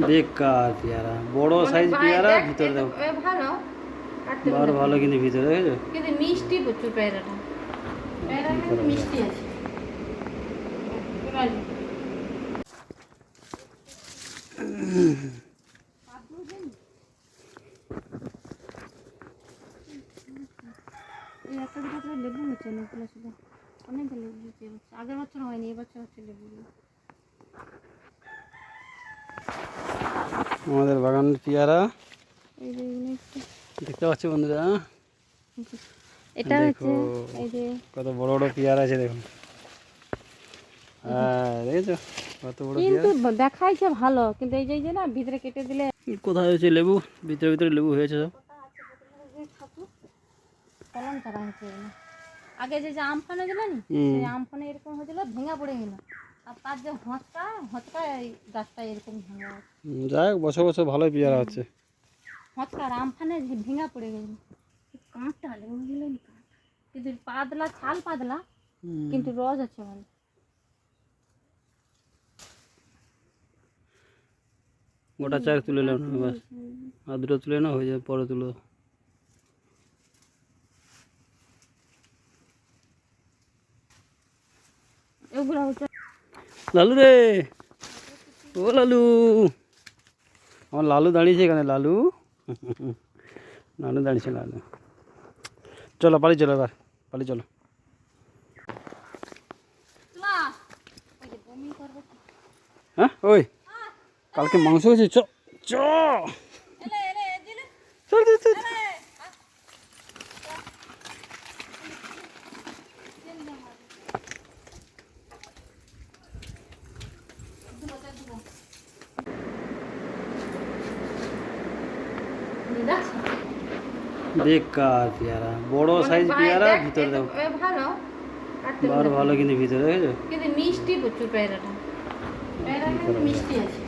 বেকার পেয়ারা, বড় সাইজ পেয়ারা, ভিতরে দেখো ভালো বড় ভালো, কিন্তু ভিতরে দেখেছো কিন্তু মিষ্টি প্রচুর পেয়ারাটা। পেয়ারা কিন্তু মিষ্টি আছে। এই একটা দুটো লেবু হচ্ছে অনেকগুলো ছিল, অনেক লেবু হচ্ছে আগের বছর হয়নি, এবছর হচ্ছে লেবু। আমাদের বাগানের পেয়ারা এই যে দেখতে পাচ্ছ বন্ধুরা, এটা দেখো হচ্ছে এই যে কত বড় বড় পেয়ারা আছে দেখুন। দেখেছো কত বড় পেয়ারা, কিন্তু দেখাইছে ভালো, কিন্তু এই যে না ভিতরে কেটে দিলে কোথায় হয়েছে লেবু, ভিতরে ভিতরে লেবু হয়েছে সব। কলম ছাড়া হয়েছে আগে যে যে আম ফানে দিলেন, সেই আম ফানে এরকম হয়েছিল, ভেঙে পড়ে গেল। আর তার যে হচকা এই গাছটা এরকম ভাঙা, যাই হোক বছর বছর ভালোই পেয়ারা হচ্ছে। হচকার আম ফানে ভেঙে পড়ে গেল। কাঁটা লেবু দিলেন, কিন্তু পাতলা ছাল পাতলা, কিন্তু রস আছে ভালো। গোটা চার তুলে নাও না, বাস আর দুটো তুলে নাও, হয়ে যাবে, পরে তুলো। এগুলো হচ্ছে লালু রে, ও লালু, আমার লালু দাঁড়িয়েছে এখানে, লালু লালু দাঁড়িয়েছে, লালু চলো পালি, চলো এবার পালি চলো। হ্যাঁ ওই কালকে মাংস হয়েছে, চ চ চল চল চল। বেকার পেয়ারা, বড় সাইজ পেয়ারা, ভিতরে দেখো ভালো বড় ভালো, কিন্তু ভিতরে দেখেছো কিন্তু মিষ্টি প্রচুর পেয়ারাটা। পেয়ারা কিন্তু মিষ্টি আছে।